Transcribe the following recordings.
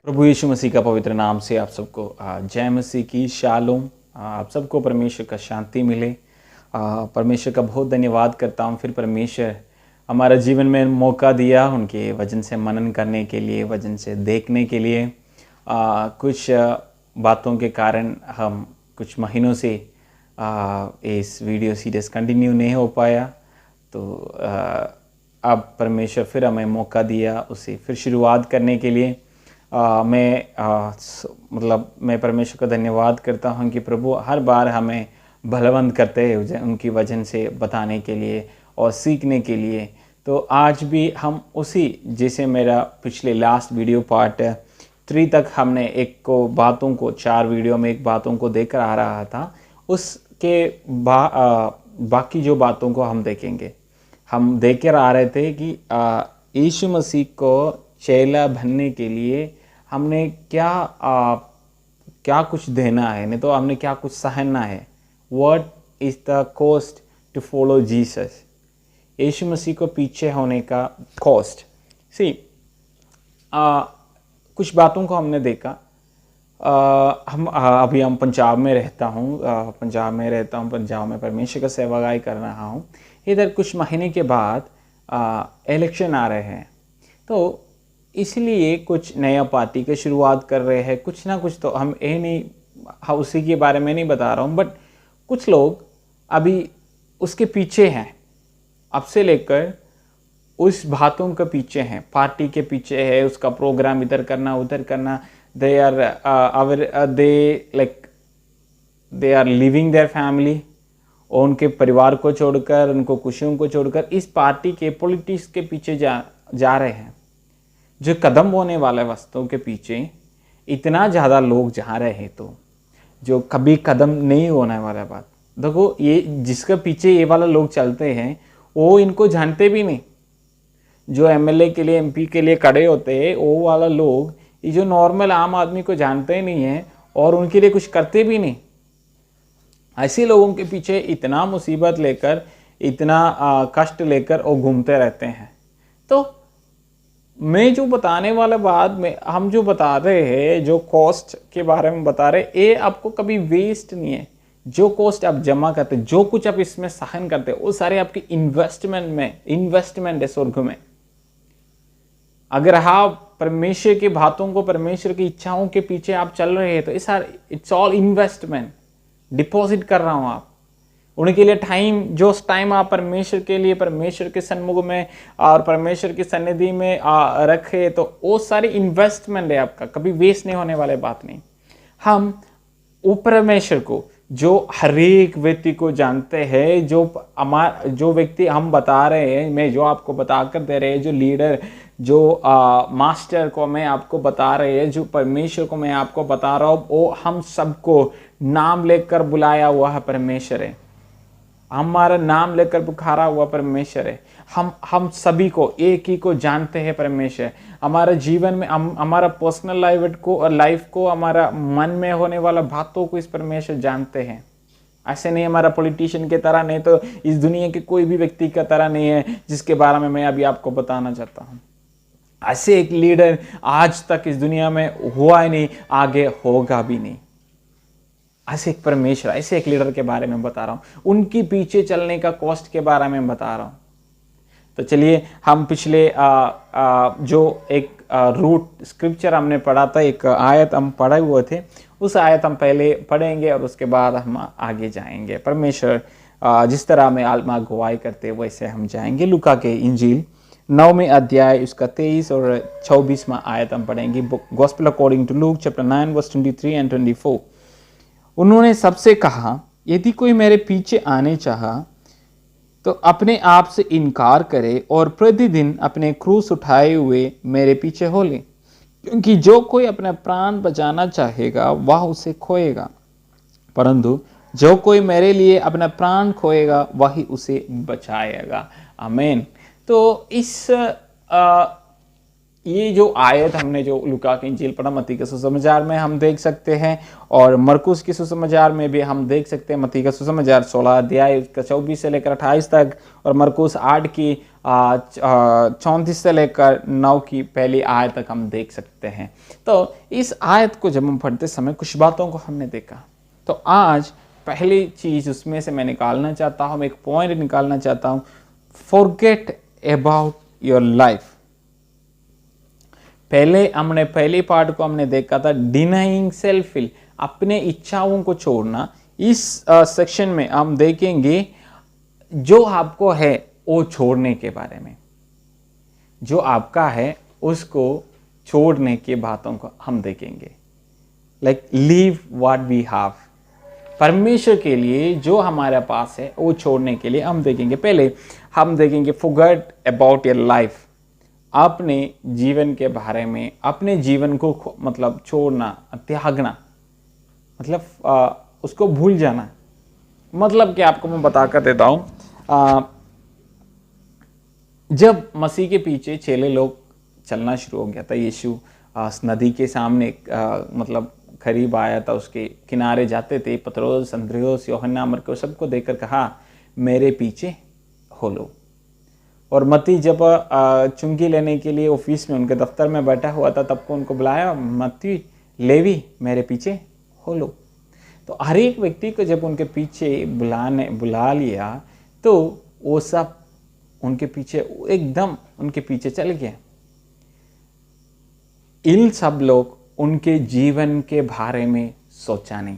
प्रभु यीशु मसीह का पवित्र नाम से आप सबको जय मसीह की शालोम। आप सबको परमेश्वर का शांति मिले। परमेश्वर का बहुत धन्यवाद करता हूँ। फिर परमेश्वर हमारा जीवन में मौका दिया उनके वचन से मनन करने के लिए, वचन से देखने के लिए। कुछ बातों के कारण हम कुछ महीनों से इस वीडियो सीरीज़ कंटिन्यू नहीं हो पाया, तो अब परमेश्वर फिर हमें मौका दिया उसे फिर शुरुआत करने के लिए। मैं परमेश्वर का धन्यवाद करता हूँ कि प्रभु हर बार हमें भलवंत करते हैं उनकी वचन से बताने के लिए और सीखने के लिए। तो आज भी हम उसी, जैसे मेरा पिछले लास्ट वीडियो पार्ट 3 तक हमने एक को बातों को 4 वीडियो में एक बातों को देखकर आ रहा था, उसके बाकी जो बातों को हम देखेंगे। हम देखकर आ रहे थे कि यीशु मसीह को चेला बनने के लिए हमने क्या कुछ देना है, नहीं तो हमने क्या कुछ सहना है। What is the cost to follow Jesus? यीशु मसीह को पीछे होने का कॉस्ट। कुछ बातों को हमने देखा। अभी हम पंजाब में रहता हूँ, पंजाब में परमेश्वर का सेवागाई कर रहा हूँ। इधर कुछ महीने के बाद इलेक्शन आ रहे हैं, तो इसलिए कुछ नया पार्टी की शुरुआत कर रहे हैं। कुछ ना कुछ तो हम ये नहीं, उसी के बारे में नहीं बता रहा हूँ, बट कुछ लोग अभी उसके पीछे हैं। अब से लेकर उस बातों के पीछे हैं, पार्टी के पीछे है, उसका प्रोग्राम इधर करना उधर करना। They are living their family, और उनके परिवार को छोड़कर, उनको खुशियों को छोड़कर इस पार्टी के पॉलिटिक्स के पीछे जा रहे हैं। जो कदम होने वाले वस्तुओं के पीछे इतना ज़्यादा लोग जा रहे हैं, तो जो कभी कदम नहीं होने वाला बात। देखो, ये जिसके पीछे ये वाला लोग चलते हैं वो इनको जानते भी नहीं। जो एमएलए के लिए, एमपी के लिए खड़े होते हैं, वो वाला लोग ये जो नॉर्मल आम आदमी को जानते ही नहीं है और उनके लिए कुछ करते भी नहीं। ऐसे लोगों के पीछे इतना मुसीबत लेकर, इतना कष्ट लेकर वो घूमते रहते हैं। तो मैं जो बताने वाला बात में हम जो बता रहे हैं, जो कॉस्ट के बारे में बता रहे, ये आपको कभी वेस्ट नहीं है। जो कॉस्ट आप जमा करते, जो कुछ आप इसमें सहन करते, वो सारे आपकी इन्वेस्टमेंट है स्वर्ग में। अगर आप परमेश्वर की बातों को, परमेश्वर की इच्छाओं के पीछे आप चल रहे हैं, तो इट्स ऑल इन्वेस्टमेंट। डिपॉजिट कर रहा हूं आप उनके लिए टाइम। जो टाइम आप परमेश्वर के लिए, परमेश्वर के सन्मुख में और परमेश्वर की सन्निधि में रखे, तो वो सारी इन्वेस्टमेंट है आपका, कभी वेस्ट नहीं होने वाले बात नहीं। हम वो परमेश्वर को, जो हर एक व्यक्ति को जानते हैं, जो व्यक्ति हम बता रहे हैं, मैं जो आपको बता कर दे रहे हैं, जो लीडर, जो मास्टर को मैं आपको बता रहे हैं, जो परमेश्वर को मैं आपको बता रहा हूँ, वो हम सबको नाम लेकर बुलाया हुआ है परमेश्वर है। हमारा नाम लेकर पुकारा हुआ परमेश्वर है। हम सभी को, एक ही को जानते हैं परमेश्वर। हमारे जीवन में हमारा पर्सनल लाइफ को, हमारा मन में होने वाला बातों को इस परमेश्वर जानते हैं। ऐसे नहीं हमारा पॉलिटिशियन के तरह, नहीं तो इस दुनिया के कोई भी व्यक्ति का तरह नहीं है जिसके बारे में मैं अभी आपको बताना चाहता हूँ। ऐसे एक लीडर आज तक इस दुनिया में हुआ ही नहीं, आगे होगा भी नहीं। ऐसे एक परमेश्वर, ऐसे एक लीडर के बारे में बता रहा हूँ, उनके पीछे चलने का कॉस्ट के बारे में बता रहा हूँ। तो चलिए, हम पिछले जो एक रूट स्क्रिप्चर हमने पढ़ा था, एक आयत हम पढ़े हुए थे, उस आयत हम पहले पढ़ेंगे और उसके बाद हम आगे जाएंगे। परमेश्वर जिस तरह में आत्मा गवाही करते वैसे हम जाएंगे। लूका के इंजील 9वें अध्याय उसका 23 और 24वां आयत हम पढ़ेंगे। Gospel according to Luke chapter 9 verse 23 and 24। उन्होंने सबसे कहा, यदि कोई मेरे पीछे आने चाहा तो अपने आप से इनकार करे और प्रतिदिन अपने क्रूस उठाए हुए मेरे पीछे हो ले। क्योंकि जो कोई अपना प्राण बचाना चाहेगा वह उसे खोएगा, परंतु जो कोई मेरे लिए अपना प्राण खोएगा वही उसे बचाएगा। आमीन। तो इस ये जो आयत हमने जो लूका की इंजील पढ़ा, मत्ती के सुसमाचार में हम देख सकते हैं और मरकुस के सुसमाचार में भी हम देख सकते हैं। मत्ती का सुसमाचार 16 अध्याय उसका 24 से लेकर 28 तक और मरकुस 8 की 34 से लेकर 9 की पहली आयत तक हम देख सकते हैं। तो इस आयत को जब हम पढ़ते समय कुछ बातों को हमने देखा। तो आज पहली चीज उसमें से मैं निकालना चाहता हूँ, एक पॉइंट निकालना चाहता हूँ, फॉरगेट अबाउट योर लाइफ। पहले पार्ट को हमने देखा था डिनाइंग सेल्फ विल, अपने इच्छाओं को छोड़ना। इस सेक्शन में हम देखेंगे जो आपको है वो छोड़ने के बारे में, जो आपका है उसको छोड़ने की बातों को हम देखेंगे। Like leave what we have, परमेश्वर के लिए जो हमारे पास है वो छोड़ने के लिए हम देखेंगे। पहले हम देखेंगे फॉरगेट अबाउट योर लाइफ, अपने जीवन के बारे में, अपने जीवन को मतलब छोड़ना, त्यागना, मतलब उसको भूल जाना। मतलब कि आपको मैं बता कर देता हूं, जब मसीह के पीछे चेले लोग चलना शुरू हो गया था, यीशु नदी के सामने मतलब करीब आया था, उसके किनारे जाते थे, पतरोस, अंद्रियोस, यूहन्ना, मरकुस सबको देखकर कहा मेरे पीछे हो लो। और मत्ती जब चुंगी लेने के लिए ऑफिस में उनके दफ्तर में बैठा हुआ था तब को उनको बुलाया, मत्ती, लेवी मेरे पीछे हो लो। तो हर एक व्यक्ति को जब उनके पीछे बुला लिया तो वो सब उनके पीछे एकदम उनके पीछे चल गए। इन सब लोग उनके जीवन के बारे में सोचा नहीं,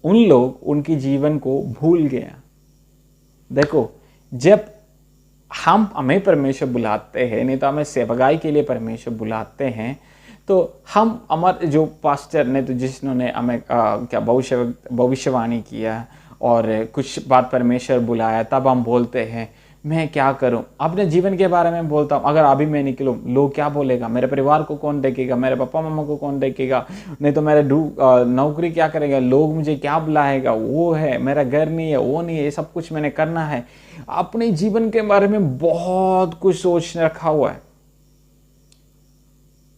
उन लोग उनके जीवन को भूल गया। देखो, जब हमें परमेश्वर बुलाते हैं, नहीं तो हमें सेवकाई के लिए परमेश्वर बुलाते हैं, तो हम हमारे जो पास्टर ने तो जिन्होंने हमें क्या भविष्यवाणी किया और कुछ बात परमेश्वर बुलाया, तब हम बोलते हैं मैं क्या करूं, अपने जीवन के बारे में बोलता हूं। अगर अभी मैं निकलूं लोग क्या बोलेगा, मेरे परिवार को कौन देखेगा, मेरे पापा मम्मा को कौन देखेगा, नहीं तो मेरे नौकरी क्या करेगा, लोग मुझे क्या बुलाएगा, वो है मेरा घर नहीं है, वो नहीं है, ये सब कुछ मैंने करना है। अपने जीवन के बारे में बहुत कुछ सोच रखा हुआ है,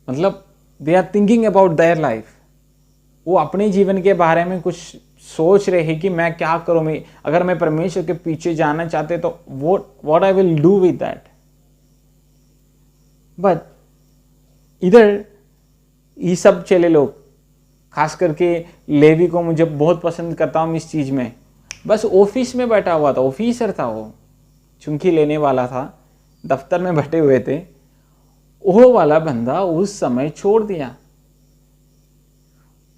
मतलब they are thinking about their life. वो अपने जीवन के बारे में कुछ सोच रहे हैं कि मैं क्या करूं, मैं अगर मैं परमेश्वर के पीछे जाना चाहते तो what I will do with that. But इधर ये सब चेले लोग, खास करके लेवी को मुझे बहुत पसंद करता हूं इस चीज में, बस ऑफिस में बैठा हुआ था, ऑफिसर था, वो चुंकी लेने वाला था, दफ्तर में बैठे हुए थे, वो वाला बंदा उस समय छोड़ दिया।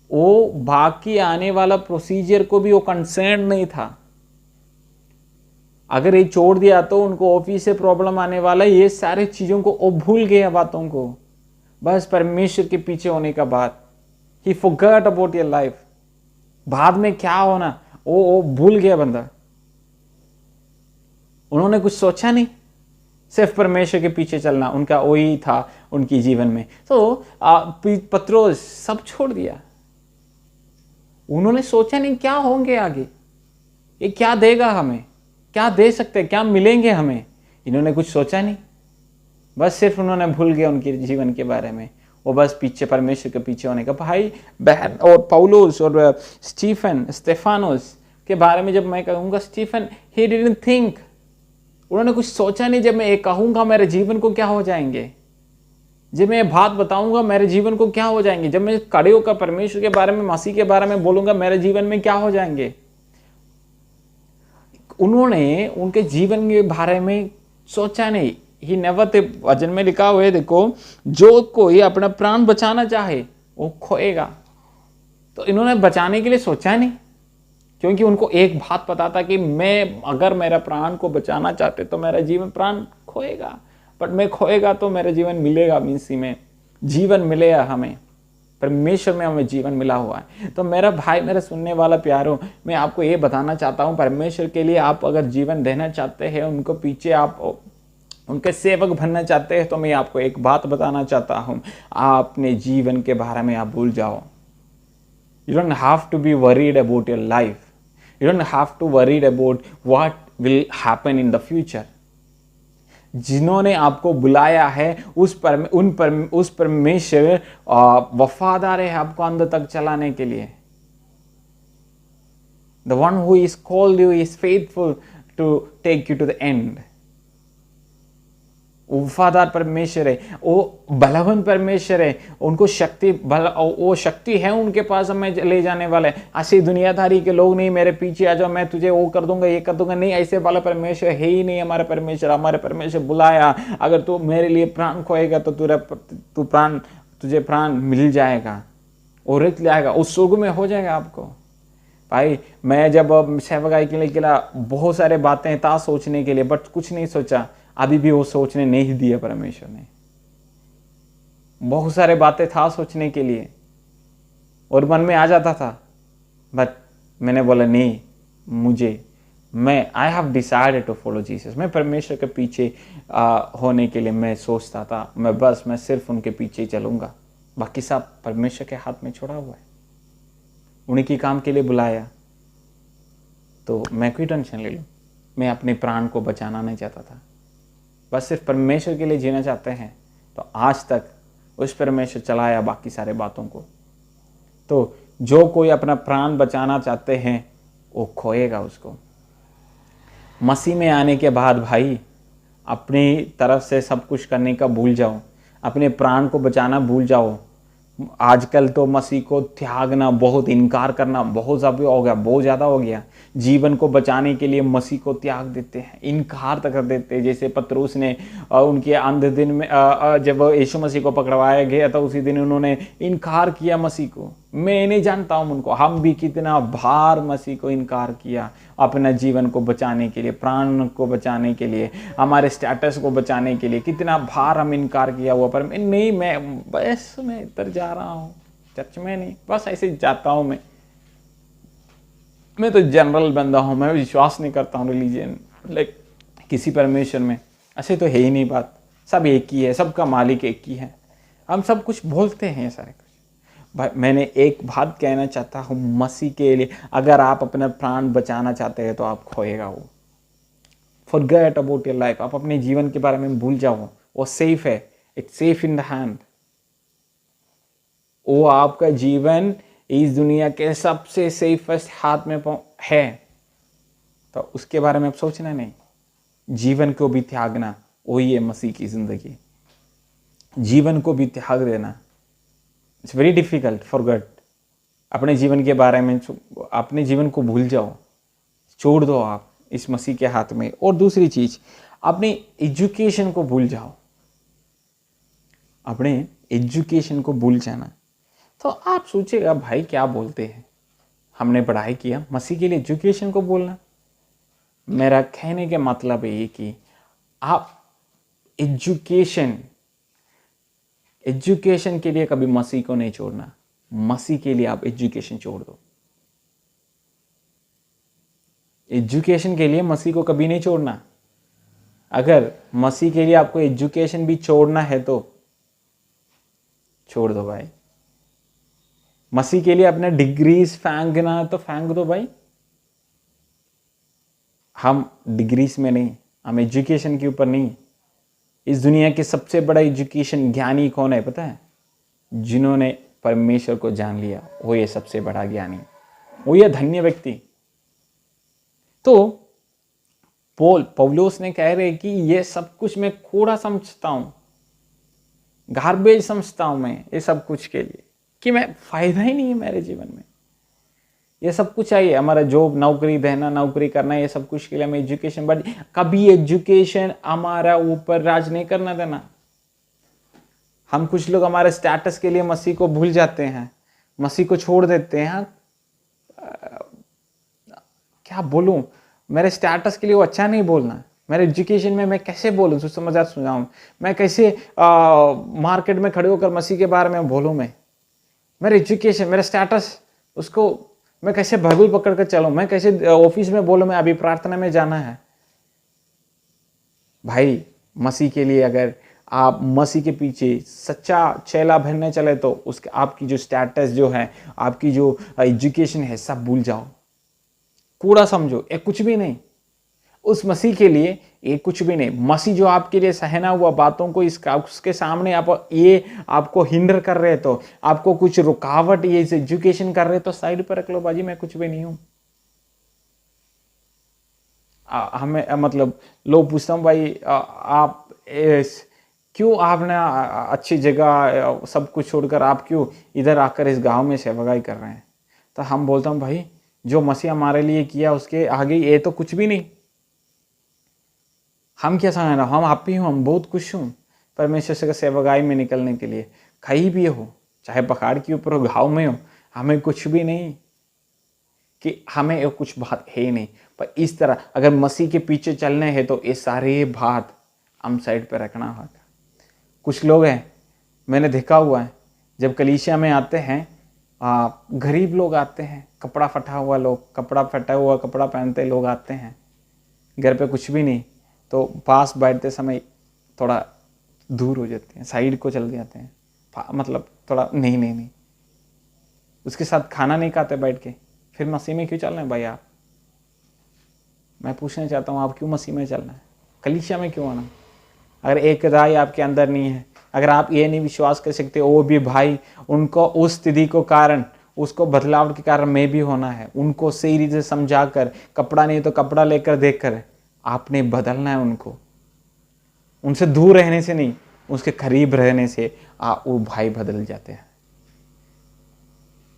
वो बाकी आने वाला प्रोसीजर को भी वो कंसर्न नहीं था। अगर ये छोड़ दिया तो उनको ऑफिस से प्रॉब्लम आने वाला, ये सारी चीजों को वो भूल गया, बातों को, बस परमेश्वर के पीछे होने का बात। ही फॉरगॉट अबाउट योर लाइफ, बाद में क्या होना वो भूल गया बंदा। उन्होंने कुछ सोचा नहीं, सिर्फ परमेश्वर के पीछे चलना उनका वही था उनकी जीवन में। तो पत्रोस सब छोड़ दिया, उन्होंने सोचा नहीं क्या होंगे आगे, ये क्या देगा हमें, क्या दे सकते, क्या मिलेंगे हमें, इन्होंने कुछ सोचा नहीं। बस सिर्फ उन्होंने भूल गया उनके जीवन के बारे में, वो बस पीछे परमेश्वर के पीछे होने का। भाई बहन और पौलुस और स्टेफानोस के बारे में जब मैं कहूँगा, स्टीफन ही डिडंट थिंक, उन्होंने कुछ सोचा नहीं। जब मैं ये कहूँगा मेरे जीवन को क्या हो जाएंगे, जब मैं बात बताऊंगा मेरे जीवन को क्या हो जाएंगे, जब मैं खड़े होकर परमेश्वर के बारे में, मसीह के बारे में बोलूंगा, मेरे जीवन में क्या हो जाएंगे। उन्होंने उनके जीवन के बारे में सोचा नहीं। ही नेवर थे, वचन में लिखा हुआ है, देखो, जो कोई अपना प्राण बचाना चाहे वो खोएगा। तो इन्होंने बचाने के लिए सोचा नहीं, क्योंकि उनको एक बात पता था कि मैं अगर मेरा प्राण को बचाना चाहते तो मेरा जीवन प्राण खोएगा, बट मैं खोएगा तो मेरा जीवन मिलेगा। मीन्स में जीवन मिलेगा हमें, परमेश्वर में हमें जीवन मिला हुआ है। तो मेरा भाई, मेरा सुनने वाला प्यारो, मैं आपको ये बताना चाहता हूँ, परमेश्वर के लिए आप अगर जीवन देना चाहते हैं, उनको पीछे आप उनके सेवक बनना चाहते हैं, तो मैं आपको एक बात बताना चाहता हूँ, आप अपने जीवन के बारे में आप भूल जाओ। You don't have to be worried about your life. You don't have to worry about what will happen in the future. जिन्होंने आपको बुलाया है उस परमेश्वर वफादार है आपको अंत तक चलाने के लिए। The one who is called you is faithful to take you to the end. वफादार परमेश्वर है, वो बलवान परमेश्वर है, उनको शक्ति वो शक्ति है उनके पास हमें ले जाने वाला है। ऐसे दुनियादारी के लोग नहीं, मेरे पीछे आ जाओ मैं तुझे वो कर दूंगा ये कर दूंगा, नहीं, ऐसे वाला परमेश्वर है ही नहीं हमारा परमेश्वर। हमारे परमेश्वर बुलाया, अगर तू मेरे लिए प्राण खोएगा तो तुझे प्राण मिल जाएगा और रित जाएगा, उस स्वर्ग में हो जाएगा आपको। भाई मैं जब सेवकाई के लिए किया बहुत सारे बातें था सोचने के लिए, बट कुछ नहीं सोचा, अभी भी वो सोचने नहीं दिया परमेश्वर ने। बहुत सारे बातें था सोचने के लिए और मन में आ जाता था, बट मैंने बोला नहीं, I have decided to follow Jesus. मैं परमेश्वर के पीछे होने के लिए मैं सोचता था, मैं सिर्फ उनके पीछे ही चलूंगा, बाकी सब परमेश्वर के हाथ में छोड़ा हुआ है। उन्हीं की काम के लिए बुलाया तो मैं कोई टेंशन ले लूँ, मैं अपने प्राण को बचाना नहीं चाहता था, बस सिर्फ परमेश्वर के लिए जीना चाहते हैं। तो आज तक उस परमेश्वर चलाया बाकी सारे बातों को। तो जो कोई अपना प्राण बचाना चाहते हैं वो खोएगा उसको। मसीह में आने के बाद भाई अपनी तरफ से सब कुछ करने का भूल जाओ, अपने प्राण को बचाना भूल जाओ। आजकल तो मसीह को त्यागना, बहुत इनकार करना बहुत ज़्यादा हो गया। जीवन को बचाने के लिए मसीह को त्याग देते हैं, इनकार तक कर देते हैं। जैसे पतरस ने उनके अंध दिन में जब यीशु मसीह को पकड़वाया गया था उसी दिन उन्होंने इनकार किया मसीह को। मैं नहीं जानता हूँ उनको, हम भी कितना बार मसीह को इनकार किया अपना जीवन को बचाने के लिए, प्राण को बचाने के लिए, हमारे स्टेटस को बचाने के लिए कितना बार हम इनकार किया हुआ। पर नहीं, मैं इधर जा रहा हूँ, चर्च में नहीं, बस ऐसे जाता हूँ। मैं तो जनरल बंदा हूँ, मैं विश्वास नहीं करता हूँ रिलीजन लाइक किसी परमेश्वर में। ऐसे तो है ही नहीं बात, सब एक ही है, सबका मालिक एक ही है। हम सब कुछ बोलते हैं सारे कुछ। भाई मैंने एक बात कहना चाहता हूँ मसीह के लिए, अगर आप अपना प्राण बचाना चाहते हैं तो आप खोएगा वो। फॉरगेट अबाउट योर लाइफ, आप अपने जीवन के बारे में भूल जाओ, वो सेफ है, it's safe in the hand. वो आपका जीवन इस दुनिया के सबसे सेफेस्ट हाथ में है, तो उसके बारे में आप सोचना नहीं। जीवन को भी त्यागना, वही है मसीह की जिंदगी। जीवन को भी त्याग देना, इट्स वेरी डिफिकल्ट। फॉरगेट, अपने जीवन के बारे में, अपने जीवन को भूल जाओ, छोड़ दो आप इस मसीह के हाथ में। और दूसरी चीज, अपने एजुकेशन को भूल जाओ, अपने एजुकेशन को भूल जाना। तो आप सोचिएगा भाई क्या बोलते हैं, हमने पढ़ाई किया, मसीह के लिए एजुकेशन को बोलना। मेरा कहने के मतलब है कि आप एजुकेशन के लिए कभी मसीह को नहीं छोड़ना, मसीह के लिए आप एजुकेशन छोड़ दो। एजुकेशन के लिए मसीह को कभी नहीं छोड़ना। अगर मसीह के लिए आपको एजुकेशन भी छोड़ना है तो छोड़ दो भाई। मसीह के लिए अपने डिग्रीज फेंकना तो फेंक दो भाई। हम डिग्रीज में नहीं, हम एजुकेशन के ऊपर नहीं। इस दुनिया के सबसे बड़ा एजुकेशन ज्ञानी कौन है पता है? जिन्होंने परमेश्वर को जान लिया, वो ये सबसे बड़ा ज्ञानी, वो ये धन्य व्यक्ति। तो पौलुस ने कह रहे कि ये सब कुछ मैं कूड़ा समझता हूं, गार्बेज समझता हूं मैं ये सब कुछ के लिए, कि मैं फायदा ही नहीं है मेरे जीवन में। ये सब कुछ चाहिए, हमारा जॉब, नौकरी देना, नौकरी करना, ये सब कुछ के लिए हमें एजुकेशन, बट कभी एजुकेशन हमारा ऊपर राज नहीं करना देना। हम कुछ लोग हमारे स्टेटस के लिए मसीह को भूल जाते हैं, मसीह को छोड़ देते हैं। क्या बोलूं, मेरे स्टेटस के लिए वो अच्छा नहीं बोलना। मेरे एजुकेशन में मैं कैसे बोलूं, सुसमाचार सुनाऊं, मैं कैसे मार्केट में खड़े होकर मसीह के बारे में बोलूं। मैं मेरे एजुकेशन, मेरा स्टेटस, उसको मैं कैसे बाइबल पकड़ कर चलूं, मैं कैसे ऑफिस में बोलूं मैं अभी प्रार्थना में जाना है। भाई मसीह के लिए अगर आप मसीह के पीछे सच्चा चेला बनने चले तो उसके आपकी जो स्टेटस जो है, आपकी जो एजुकेशन है, सब भूल जाओ, कूड़ा समझो, ये कुछ भी नहीं। उस मसीह के लिए ये कुछ भी नहीं। मसीह जो आपके लिए सहना हुआ बातों को इसका उसके सामने आप ये आपको हिंडर कर रहे तो, आपको कुछ रुकावट ये एजुकेशन कर रहे तो साइड पर रख लो बाजी, मैं कुछ भी नहीं हूं। हमें मतलब लोग पूछता हूँ भाई आप क्यों आपने अच्छी जगह सब कुछ छोड़कर आप क्यों इधर आकर इस गांव में सेवागाई कर रहे हैं? तो हम बोलता हूँ भाई जो मसीह हमारे लिए किया उसके आगे ये तो कुछ भी नहीं। हम क्या समझना, हम हैप्पी हूँ, हम बहुत खुश हूँ परमेश्वर से सेवागाई में निकलने के लिए। कहीं भी हो, चाहे पहाड़ के ऊपर हो, गाँव में हो, हमें कुछ भी नहीं कि हमें कुछ बात है ही नहीं। पर इस तरह अगर मसीह के पीछे चलने हैं तो ये सारे बात हम साइड पर रखना होगा। कुछ लोग हैं, मैंने देखा हुआ है, जब कलीसिया में आते हैं गरीब लोग आते हैं, कपड़ा फटा हुआ कपड़ा पहनते लोग आते हैं, घर पे कुछ भी नहीं, तो पास बैठते समय थोड़ा दूर हो जाते हैं, साइड को चल जाते हैं, मतलब थोड़ा नहीं उसके साथ खाना नहीं खाते बैठ के। फिर मसीह में क्यों चलना है भाई आप? मैं पूछना चाहता हूँ आप क्यों मसीह में चलना है? कलीसिया में क्यों आना? अगर एक राय आपके अंदर नहीं है, अगर आप ये नहीं विश्वास कर सकते वो भी भाई उनको उस स्थिति को कारण, उसको बदलाव के कारण में भी होना है, उनको सही रीति से समझाकर, कपड़ा नहीं तो कपड़ा लेकर देखकर आपने बदलना है उनको। उनसे दूर रहने से नहीं, उसके करीब रहने से वो भाई बदल जाते हैं।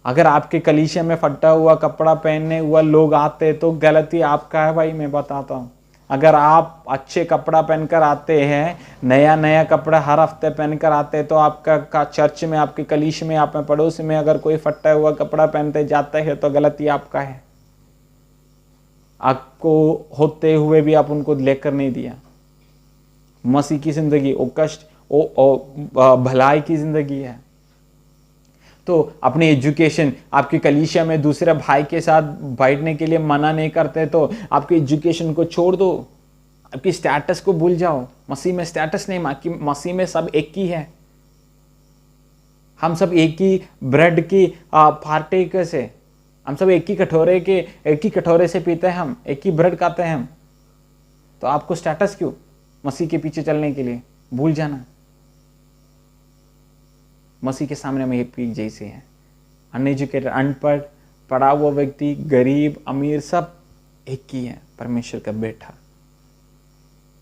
अगर आपके कलीसिया में फटा हुआ कपड़ा पहनने हुआ लोग आते तो गलती आपका है भाई, मैं बताता हूँ। अगर आप अच्छे कपड़ा पहनकर आते हैं, नया कपड़ा हर हफ्ते पहनकर आते हैं, तो आपका चर्च में, आपके कलीसिया में, आप में पड़ोस में अगर कोई फटा हुआ कपड़ा पहनते जाता है तो गलती आपका है। आपको होते हुए भी आप उनको लेकर नहीं दिया। मसीह की जिंदगी वो कष्ट वो भलाई की जिंदगी है। तो अपनी एजुकेशन, आपकी कलीसिया में दूसरे भाई के साथ बैठने के लिए मना नहीं करते तो आपकी एजुकेशन को छोड़ दो, आपकी स्टेटस को भूल जाओ। मसीह में स्टेटस नहीं, मसीह में सब एक ही है। हम सब एक ही ब्रेड की पार्टेकर्स है, हम सब एक ही कटोरे से पीते हैं, हम एक ही ब्रेड खाते हैं हम। तो आपको स्टेटस क्यों? मसीह के पीछे चलने के लिए भूल जाना। मसीह के सामने हम एक जैसे हैं। अनएजुकेटेड, अनपढ़, पढ़ा हुआ व्यक्ति, गरीब, अमीर, सब एक ही है, परमेश्वर का बेटा।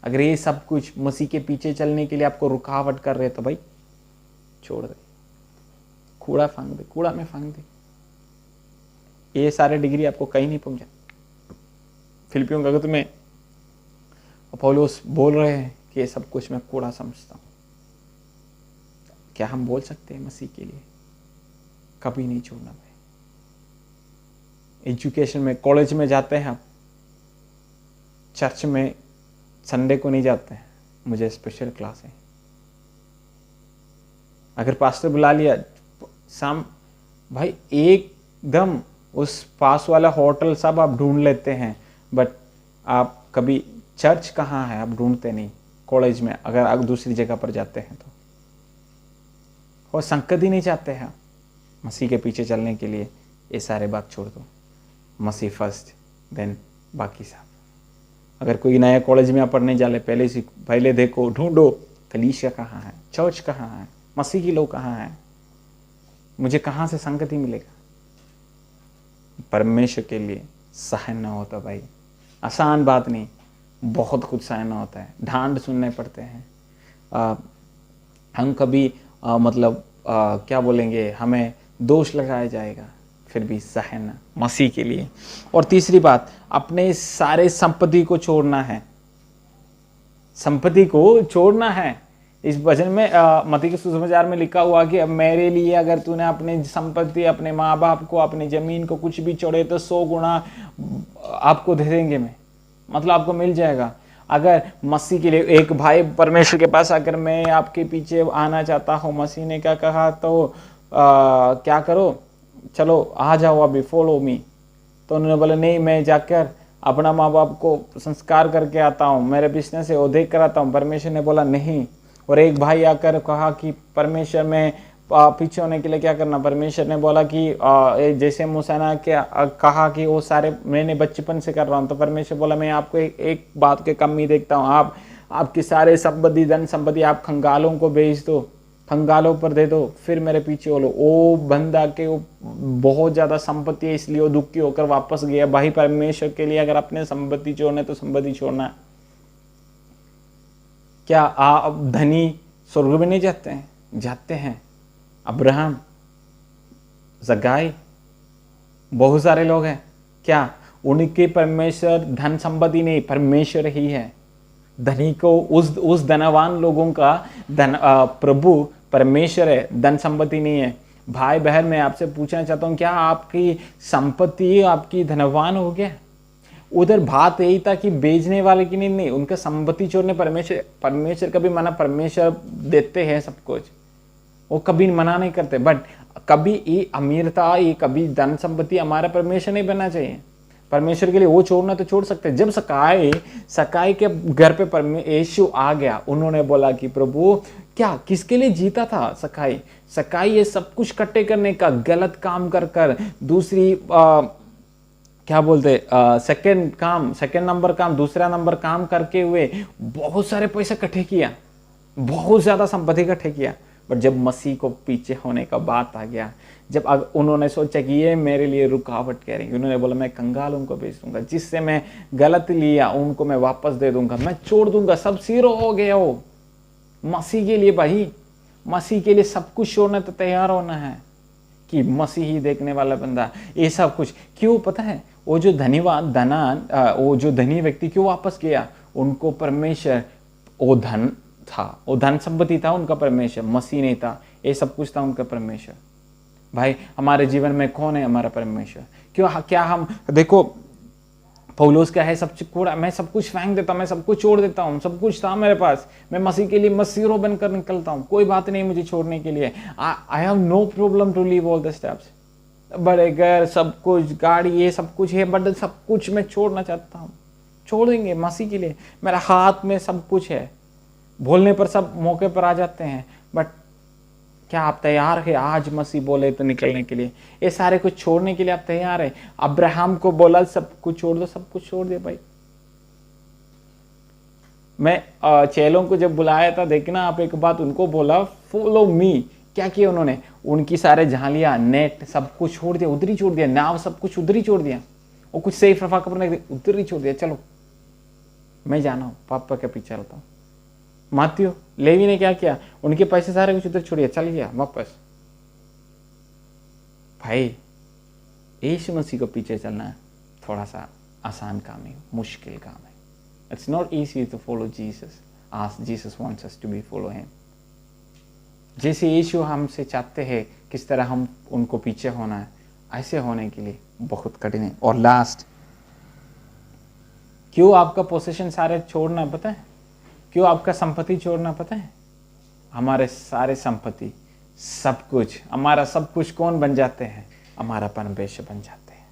अगर ये सब कुछ मसीह के पीछे चलने के लिए आपको रुकावट कर रहे तो भाई छोड़ दे, कूड़ा में फांग दे। ये सारे डिग्री आपको कहीं नहीं पहुंचा। फिलिपियों कागज में पौलुस बोल रहे हैं कि ये सब कुछ मैं कूड़ा समझता हूं। क्या हम बोल सकते हैं मसीह के लिए? कभी नहीं छोड़ना भाई। एजुकेशन में, कॉलेज में जाते हैं आप, चर्च में संडे को नहीं जाते हैं, मुझे स्पेशल क्लास है। अगर पास्टर बुला लिया शाम, भाई एकदम उस पास वाला होटल सब आप ढूंढ लेते हैं, बट आप कभी चर्च कहाँ है आप ढूंढते नहीं। कॉलेज में अगर आप दूसरी जगह पर जाते हैं तो, और संकट ही नहीं चाहते हैं मसीह के पीछे चलने के लिए, ये सारे बात छोड़ दो। मसीह फर्स्ट, देन बाकी सब। अगर कोई नया कॉलेज में आप पढ़ने जा ले, पहले देखो, ढूंढो कलीसिया कहाँ है, चर्च कहाँ है, मसीह की लोग कहाँ हैं, मुझे कहाँ से संगति मिलेगा। परमेश्वर के लिए सहना होता भाई, आसान बात नहीं, बहुत कुछ सहना होता है, डांट सुनने पड़ते हैं। हम कभी क्या बोलेंगे, हमें दोष लगाया जाएगा, फिर भी सहना मसीह के लिए। और तीसरी बात, अपने सारे संपत्ति को छोड़ना है। संपत्ति को छोड़ना है। इस वचन में मत्ती के सुसमाचार में लिखा हुआ कि अब मेरे लिए अगर तूने अपनी संपत्ति, अपने माँ बाप को, अपनी जमीन को कुछ भी छोड़े तो 100 गुना आपको दे देंगे मैं, मतलब आपको मिल जाएगा। अगर मसीह के लिए एक भाई परमेश्वर के पास अगर मैं आपके पीछे आना चाहता हूँ, मसीह ने क्या कहा, तो क्या करो, चलो आ जाओ अभी, फॉलो मी। तो उन्होंने बोला नहीं, मैं जाकर अपना माँ बाप को संस्कार करके आता हूँ, मेरे बिजनेस है वो देख कर आता हूँ। परमेश्वर ने बोला नहीं। और एक भाई आकर कहा कि परमेश्वर में पीछे होने के लिए क्या करना। परमेश्वर ने बोला कि जैसे मूसा ने कहा कि वो सारे मैंने बचपन से कर रहा हूँ, तो परमेश्वर बोला मैं आपको एक बात के कमी देखता हूँ, आपके सारे संपत्ति धन संपत्ति आप खंगालों को बेच दो, खंगालों पर दे दो, फिर मेरे पीछे हो लो। वो बंदा के वो बहुत ज्यादा संपत्ति है, इसलिए वो दुखी होकर वापस गया। भाई परमेश्वर के लिए अगर अपने संपत्ति छोड़ना तो संपत्ति छोड़ना। क्या आप धनी स्वर्ग में नहीं जाते हैं? जाते हैं। अब्राहम, जगाई, बहुत सारे लोग हैं, क्या उनके परमेश्वर धन संपत्ति नहीं, परमेश्वर ही है। धनी को उस धनवान लोगों का प्रभु परमेश्वर है, धन संपत्ति नहीं है। भाई बहन, मैं आपसे पूछना चाहता हूं, क्या आपकी संपत्ति आपकी धनवान हो गया? उधर बात यही था कि बेचने वाले की नहीं, उनका संपत्ति छोड़ने परमेश्वर कभी मना, परमेश्वर देते हैं सब कुछ, वो कभी मना नहीं करते। बट कभी ये अमीरता, ये कभी धन संपत्ति हमारा परमेश्वर नहीं बनना चाहिए। परमेश्वर के लिए वो छोड़ना तो छोड़ सकते। जब सकाई के घर पे यीशु आ गया, उन्होंने बोला कि प्रभु क्या किसके लिए जीता था सकाई ये सब कुछ इकट्ठे करने का, गलत काम कर दूसरी क्या बोलते सेकंड नंबर काम, दूसरा नंबर काम करके हुए बहुत सारे पैसे इकट्ठे किया, बहुत ज्यादा संपत्ति इकट्ठे किया। बट जब मसीह को पीछे होने का बात आ गया, जब उन्होंने सोचा कि ये मेरे लिए रुकावट करेंगे, उन्होंने बोला मैं कंगालों को बेच दूंगा, जिससे मैं गलत लिया उनको मैं वापस दे दूंगा, मैं छोड़ दूंगा, सब जीरो हो गया। हो मसीह के लिए, भाई मसीह के लिए सब कुछ छोड़ने तो तैयार होना है कि मसीह ही देखने वाला बंदा। ये सब कुछ क्यों पता है? वो जो वो जो धनी व्यक्ति क्यों वापस गया? उनको परमेश्वर, वो धन था, वो धन संपत्ति था उनका परमेश्वर, मसीह नहीं था। ये सब कुछ था उनका परमेश्वर। भाई हमारे जीवन में कौन है हमारा परमेश्वर? क्या हम देखो, पौलुस क्या है, सब कूड़ा, मैं सब कुछ फेंक देता हूँ, मैं सब कुछ छोड़ देता हूँ, सब कुछ था मेरे पास, मैं मसीह के लिए मसीहो बनकर निकलता हूँ, कोई बात नहीं मुझे छोड़ने के लिए। I have no problem to leave all the steps. बड़े घर, सब कुछ, गाड़ी, ये सब कुछ है, बट सब कुछ मैं छोड़ना चाहता हूँ। छोड़ देंगे मसीह के लिए। मेरा हाथ में सब कुछ है, बोलने पर सब मौके पर आ जाते हैं, बट क्या आप तैयार है आज मसीह बोले तो निकलने के लिए? ये सारे कुछ छोड़ने के लिए आप तैयार है? अब्राहम को बोला सब कुछ छोड़ दो, सब कुछ छोड़ दिया। भाई मैं चेलों को जब बुलाया था, देखना आप, एक बात उनको बोला, फॉलो मी। क्या किया उन्होंने? उनकी सारे झालियां, नेट, सब कुछ छोड़ दिया, उधर ही छोड़ दिया, नाव सब कुछ उधर ही छोड़ दिया, और कुछ सेफ रफा कपड़े उधर ही छोड़ दिया। चलो मैं जाना हूँ, पापा के पीछे चलता हूँ। मात्यु, लेवी ने क्या किया? उनके पैसे सारे कुछ उधर छोड़िए, चल गया वापस। भाई यीशु मसीह को पीछे चलना थोड़ा सा आसान काम है, मुश्किल काम है। It's not easy to follow Jesus as Jesus wants us to be follow him। जैसे यीशु हमसे चाहते हैं किस तरह हम उनको पीछे होना है, ऐसे होने के लिए बहुत कठिन है। और लास्ट, क्यों आपका पोजीशन सारे छोड़ना पता है? क्यों आपका संपत्ति छोड़ना पता है? हमारे सारे संपत्ति, सब कुछ, हमारा सब कुछ कौन बन जाते हैं? हमारा परमेश्वर बन जाते हैं।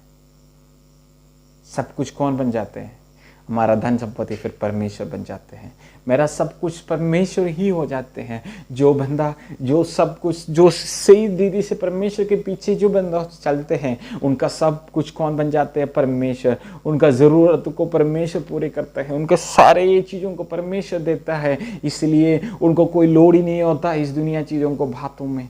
सब कुछ कौन बन जाते हैं? हमारा धन संपत्ति फिर परमेश्वर बन जाते हैं। मेरा सब कुछ परमेश्वर ही हो जाते हैं। जो बंदा, जो सब कुछ, जो सही दीदी से परमेश्वर के पीछे जो बंदा चलते हैं, उनका सब कुछ कौन बन जाते हैं? परमेश्वर। उनका ज़रूरत को परमेश्वर पूरे करता है, उनके सारे ये चीज़ों को परमेश्वर देता है, इसलिए उनको कोई लोड ही नहीं होता इस दुनिया चीज़ों को, बातों में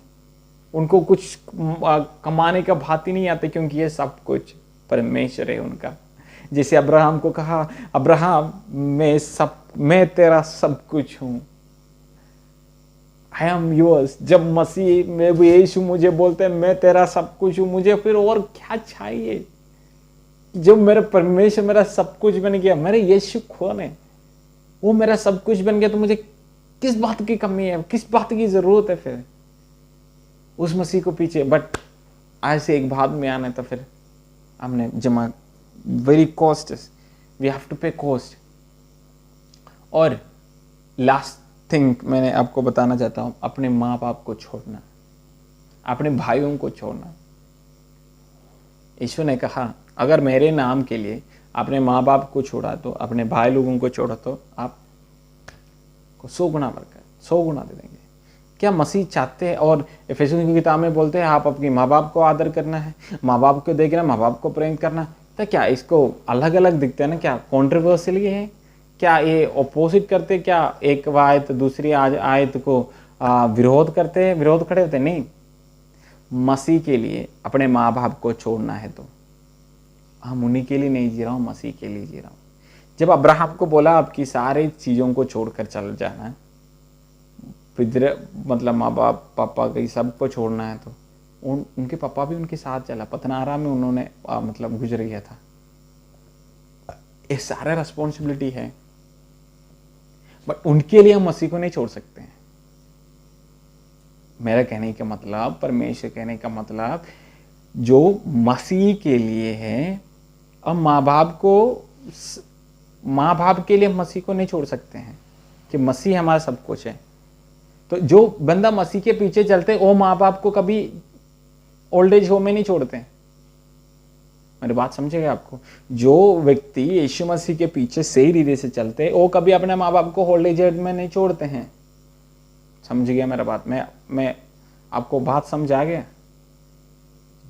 उनको कुछ कमाने का बात ही नहीं आते, क्योंकि ये सब कुछ परमेश्वर है उनका। जैसे अब्राहम को कहा, अब्राहम मैं तेरा सब कुछ हूं, आई एम योर्स। जब मसीह में यीशु मुझे बोलते हैं मैं तेरा सब कुछ हूं, मुझे फिर और क्या चाहिए? जब मेरा परमेश्वर मेरा सब कुछ बन गया, मेरे यीशु कौन है? वो मेरा सब कुछ बन गया, तो मुझे किस बात की कमी है, किस बात की जरूरत है फिर उस मसीह को पीछे? बट ऐसे एक भाग में आना, तो फिर हमने जमा very cost, we have to pay cost. और लास्ट थिंग मैंने आपको बताना चाहता हूं, अपने माँ बाप को छोड़ना, अपने भाइयों को छोड़ना। यीशु ने कहा अगर मेरे नाम के लिए अपने माँ बाप को छोड़ा, तो अपने भाई लोगों को छोड़ा, तो आप को 100 गुना बढ़कर 100 गुना दे देंगे। क्या मसीह चाहते हैं? और इफिसियों की किताब में बोलते हैं आप अपने माँ बाप को आदर करना है, माँ बाप को देखना, माँ बाप को प्रेम करना। तो क्या इसको अलग अलग दिखते हैं ना? क्या कॉन्ट्रोवर्शियल ये है? क्या ये अपोजिट करते? क्या एक आयत दूसरी आयत को विरोध करते हैं, विरोध खड़े होते? नहीं। मसीह के लिए अपने माँ बाप को छोड़ना है तो हम उन्हीं के लिए नहीं जी रहा हूँ, मसीह के लिए जी रहा हूँ। जब अब्राहम को बोला आपकी सारी चीज़ों को छोड़कर चल जाना है, पितर मतलब माँ बाप पापा की सबको छोड़ना है, तो उनके पापा भी उनके साथ चला। पतनारा में उन्होंने मतलब गुजर गया था। ये सारा रिस्पॉन्सिबिलिटी है, बट उनके लिए हम मसीह को नहीं छोड़ सकते हैं। मेरा कहने का मतलब, परमेश्वर कहने का मतलब, जो मसीह के लिए है, अब माँ बाप के लिए मसीह को नहीं छोड़ सकते हैं कि मसीह हमारा सब कुछ है। तो जो बंदा मसीह के पीछे चलते वो माँ बाप को कभी ओल्ड एज होम में नहीं छोड़ते। मेरी बात समझेगा आपको? जो व्यक्ति यीशु मसीह के पीछे सही रीति से चलते वो कभी अपने माँ बाप को ओल्ड एज में नहीं छोड़ते हैं। समझ गया मेरा बात? मैं आपको बात समझ आ गया?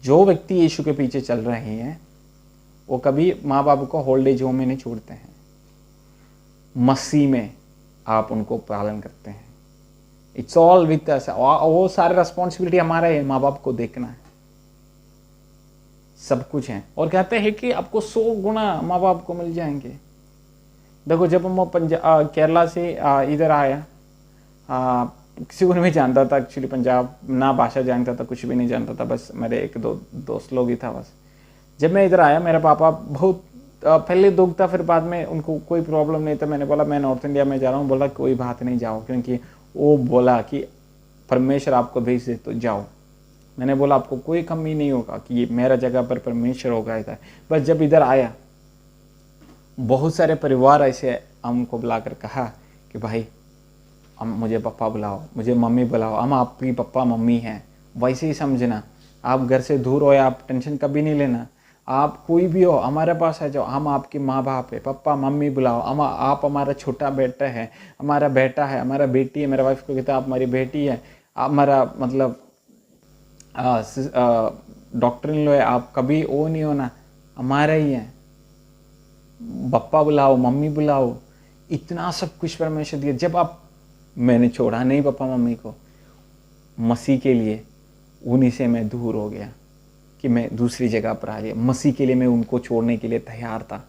जो व्यक्ति यीशु के पीछे चल रहे हैं वो कभी माँ बाप को ओल्ड एज होम में नहीं छोड़ते हैं। मसीह में आप उनको पालन करते हैं। It's all with us. वो सारी रिस्पॉन्सिबिलिटी हमारा है, माँ बाप को देखना है, सब कुछ है। और कहते हैं कि आपको 100 गुना माँ बाप को मिल जाएंगे। देखो जब हम केरला से इधर आया, किसी को नहीं जानता था एक्चुअली, पंजाब ना भाषा जानता था, कुछ भी नहीं जानता था, बस मेरे एक दो दोस्त लोग ही था बस। जब मैं इधर आया, मेरा पापा बहुत पहले दुख था, फिर बाद में उनको कोई प्रॉब्लम नहीं था। मैंने बोला मैं नॉर्थ इंडिया में जा रहा हूँ, बोला कोई बात नहीं जाओ, क्योंकि वो बोला कि परमेश्वर आपको भेज दे तो जाओ। मैंने बोला आपको कोई कमी नहीं होगा कि ये मेरा जगह पर परमेश्वर होगा इधर। बस जब इधर आया, बहुत सारे परिवार ऐसे हमको बुलाकर कहा कि भाई हम मुझे पापा बुलाओ, मुझे मम्मी बुलाओ, हम आपकी पापा मम्मी हैं, वैसे ही समझना। आप घर से दूर हो, आप टेंशन कभी नहीं लेना, आप कोई भी हो हमारे पास आ जाओ, हम आपके माँ बाप है, पापा मम्मी बुलाओ, आप हमारा छोटा बेटा है, हमारा बेटा है, हमारा बेटी है। मेरा वाइफ को कहता आप हमारी बेटी है, हमारा मतलब डॉक्टर लो है, आप कभी वो नहीं होना, हमारा ही है। पापा बुलाओ, मम्मी बुलाओ, इतना सब कुछ परमेश्वर दिया। जब आप, मैंने छोड़ा नहीं पापा मम्मी को, मसीह के लिए उन्हीं से मैं दूर हो गया कि मैं दूसरी जगह पर आ गया। मसीह के लिए मैं उनको छोड़ने के लिए तैयार था,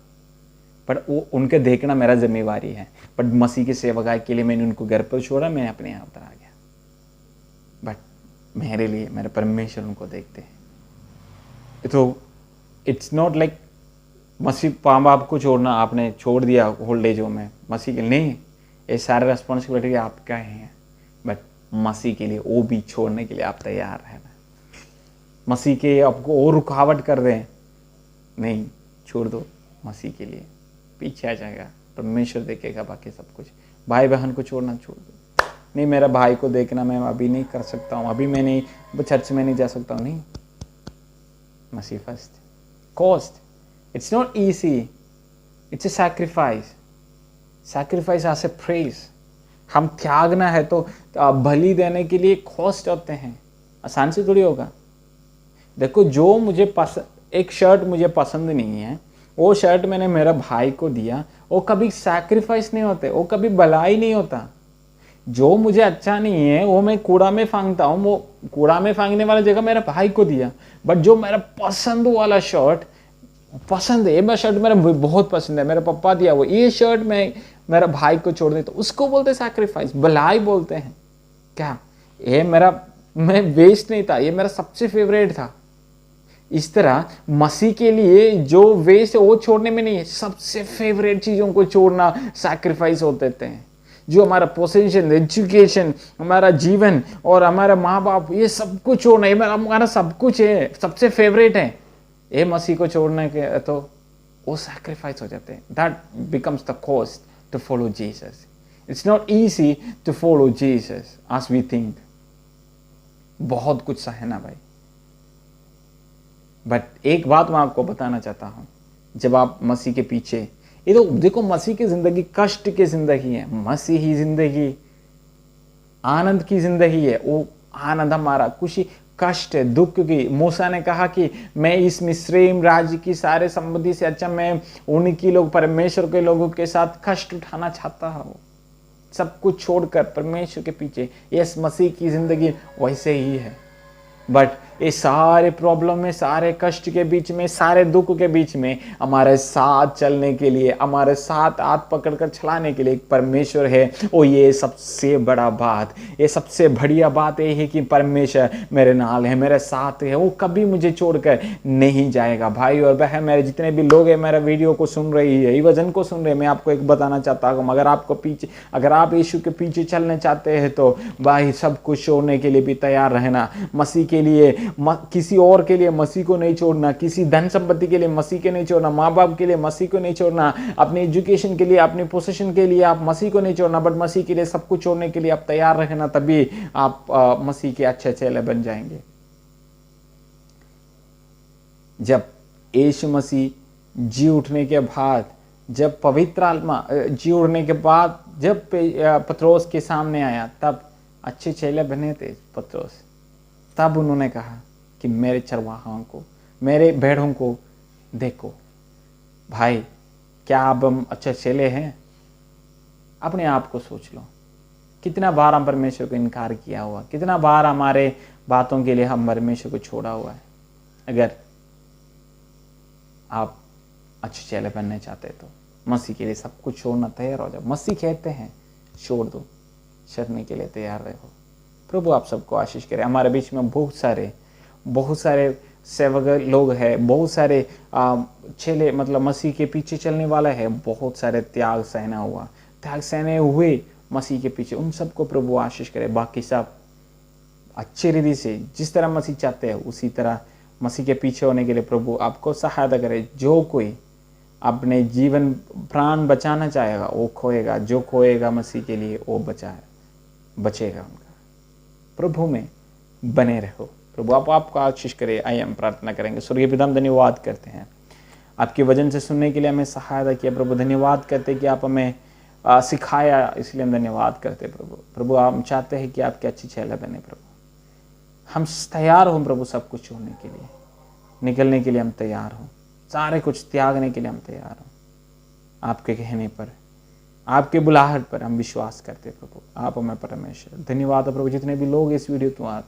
पर वो उनके देखना मेरा जिम्मेवारी है। बट मसीह के सेवकाई के लिए मैंने उनको घर पर छोड़ा, मैं अपने यहाँ पर आ गया। बट मेरे लिए मेरे परमेश्वर उनको देखते हैं। तो इट्स नॉट लाइक मसीह माँ बाप को छोड़ना, आपने छोड़ दिया ओल्ड एज होम में, मसीह के लिए नहीं। ये सारे रिस्पॉन्सिबिलिटी आपका है, बट मसीह के लिए वो भी छोड़ने के लिए आप तैयार है ना? मसीह के आपको और रुकावट कर दें, नहीं, छोड़ दो मसीह के लिए, पीछे आ जाएगा, परमेश्वर देखेगा बाकी सब कुछ। भाई बहन को छोड़ना छोड़ दो, नहीं मेरा भाई को देखना मैं अभी नहीं कर सकता हूँ, अभी मैं नहीं चर्च में नहीं जा सकता हूँ, नहीं, मसीह first. Cost, it's not easy, it's a sacrifice. Sacrifice as a praise. हम त्यागना है तो बलि देने के लिए कॉस्ट होते हैं, आसान से थोड़ी होगा। देखो जो मुझे पसंद, एक शर्ट मुझे पसंद नहीं है, वो शर्ट मैंने मेरा भाई को दिया, वो कभी सैक्रिफाइस नहीं होते, वो कभी भलाई नहीं होता। जो मुझे अच्छा नहीं है वो मैं कूड़ा में फेंकता हूँ, वो कूड़ा में फेंकने वाला जगह मेरा भाई को दिया। बट जो मेरा पसंद वाला शर्ट पसंद है, ये शर्ट मेरा बहुत पसंद है, मेरा पापा दिया वो, ये शर्ट मैं मेरा भाई को छोड़ दे, तो उसको बोलते सैक्रिफाइस, भलाई बोलते हैं। क्या ये मेरा, मैं वेस्ट नहीं था, ये मेरा सबसे फेवरेट था। इस तरह मसीह के लिए जो वेस्ट है वो छोड़ने में नहीं है, सबसे फेवरेट चीजों को छोड़ना सैक्रिफाइस होते हैं। जो हमारा पोजीशन, एजुकेशन, हमारा जीवन और हमारा माँ बाप, ये सब कुछ छोड़ना, ये हमारा सब कुछ है, सबसे फेवरेट है। ये मसीह को छोड़ने के तो वो सैक्रिफाइस हो जाते हैं। That becomes the cost to follow Jesus. It's not easy to follow Jesus as we think. बहुत कुछ सहना भाई। बट एक बात मैं आपको बताना चाहता हूं, जब आप मसीह के पीछे, ये तो देखो मसीह की जिंदगी कष्ट की जिंदगी है, मसीही जिंदगी आनंद की जिंदगी है, वो आनंद हमारा खुशी कष्ट है, दुख की। मूसा ने कहा कि मैं इस मिस्रईम राज्य की सारे संपत्ति से अच्छा मैं उनकी लोग परमेश्वर के लोगों के साथ कष्ट उठाना चाहता हूँ, सब कुछ छोड़कर परमेश्वर के पीछे। यस, मसीह की जिंदगी वैसे ही है। बट ये सारे प्रॉब्लम में, सारे कष्ट के बीच में, सारे दुख के बीच में हमारे साथ चलने के लिए, हमारे साथ हाथ पकड़कर चलाने के लिए एक परमेश्वर है। ओ ये सबसे बड़ा बात, ये सबसे बढ़िया बात ये है कि परमेश्वर मेरे नाल है, मेरे साथ है, वो कभी मुझे छोड़कर नहीं जाएगा। भाई और बहन, मेरे जितने भी लोग हैं मेरा वीडियो को सुन रही है, वचन को सुन रहे हैं, मैं आपको एक बताना चाहता हूँ, अगर आप यीशु के पीछे चलने चाहते हैं तो भाई सब कुछ छोड़ने के लिए भी तैयार रहना। मसीह के लिए, किसी और के लिए मसीह को नहीं छोड़ना, किसी धन संपत्ति के लिए मसीह के नहीं छोड़ना, माँ बाप के लिए मसीह को नहीं छोड़ना, अपनी एजुकेशन के लिए, अपनी पोजीशन के लिए आप मसीह को नहीं छोड़ना, बट मसीह के लिए सब कुछ छोड़ने के लिए आप तैयार रहना, तभी आप मसीह के अच्छे चेले बन जाएंगे। जब यीशु मसीह जी उठने के बाद, जब पवित्र आत्मा जी उठने के बाद जब पतरोस के सामने आया, तब अच्छे चेले बने थे पतरोस। तब उन्होंने कहा कि मेरे चरवाहों को, मेरे भेड़ों को देखो। भाई, क्या अब हम अच्छे चेले हैं? अपने आप को सोच लो, कितना बार हम परमेश्वर को इनकार किया हुआ, कितना बार हमारे बातों के लिए हम परमेश्वर को छोड़ा हुआ है। अगर आप अच्छे चेले बनने चाहते तो मसीह के लिए सब कुछ छोड़ना तैयार हो जाओ। मसीह कहते हैं छोड़ दो, चलने के लिए तैयार रहो। प्रभु आप सबको आशीष करे। हमारे बीच में बहुत सारे सेवक लोग हैं, बहुत सारे चेले, मतलब मसीह के पीछे चलने वाला है, बहुत सारे त्याग सहने हुए मसीह के पीछे, उन सबको प्रभु आशीष करे। बाकी सब अच्छे रीति से जिस तरह मसीह चाहते हैं उसी तरह मसीह के पीछे होने के लिए प्रभु आपको सहायता करे। जो कोई अपने जीवन प्राण बचाना चाहेगा वो खोएगा, जो खोएगा मसीह के लिए वो बचेगा। उनका प्रभु में बने रहो। प्रभु आपको आशीष करे। आइए हम प्रार्थना करेंगे। स्वर्गीय पिता, हम धन्यवाद करते हैं आपके वचन से सुनने के लिए, हमें सहायता किया प्रभु। धन्यवाद करते कि आप हमें सिखाया, इसलिए हम धन्यवाद करते प्रभु। हम चाहते हैं कि आपके अच्छी चेले बने प्रभु। हम तैयार हों प्रभु सब कुछ छोड़ने के लिए, निकलने के लिए हम तैयार हों, सारे कुछ त्यागने के लिए हम तैयार हों। आपके कहने पर, आपके बुलाहट पर हम विश्वास करते प्रभु। आप हमें परमेश्वर धन्यवाद प्रभु। जितने भी लोग इस वीडियो को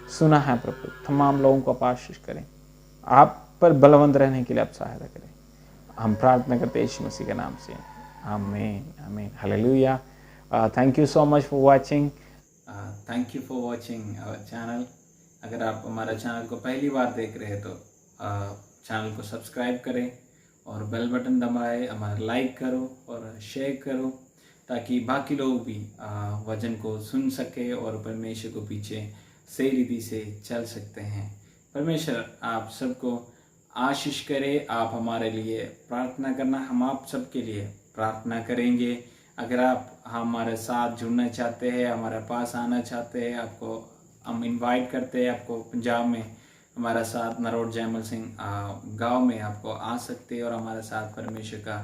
सुना है प्रभु, तमाम लोगों को आप आशीष करें, आप पर बलवंत रहने के लिए आप सहायता करें। हम प्रार्थना करते हैं यीशु मसीह के नाम से, आमीन आमीन, hallelujah. Thank you so much for watching. Thank you for watching our channel. अगर आप हमारा चैनल को पहली बार देख रहे हैं तो चैनल को सब्सक्राइब करें और बेल बटन दबाए, हमारा लाइक करो और शेयर करो, ताकि बाकी लोग भी वचन को सुन सके और परमेश्वर को पीछे सही रीति से चल सकते हैं। परमेश्वर आप सबको आशीष करे। आप हमारे लिए प्रार्थना करना, हम आप सबके लिए प्रार्थना करेंगे। अगर आप हमारे साथ जुड़ना चाहते हैं, हमारे पास आना चाहते हैं, आपको हम इनवाइट करते हैं। आपको पंजाब में हमारा साथ नरोट जैमल सिंह गांव में आपको आ सकते हैं और हमारे साथ परमेश्वर का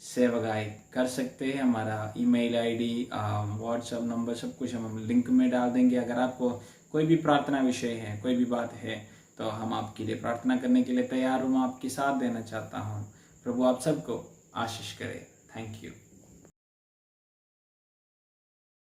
सेवकाई कर सकते हैं। हमारा ईमेल आईडी, व्हाट्सएप नंबर, सब कुछ हम लिंक में डाल देंगे। अगर आपको कोई भी प्रार्थना विषय है, कोई भी बात है, तो हम आपके लिए प्रार्थना करने के लिए तैयार हूँ, आपके साथ देना चाहता हूँ। प्रभु आप सबको आशीष करे। Thank you.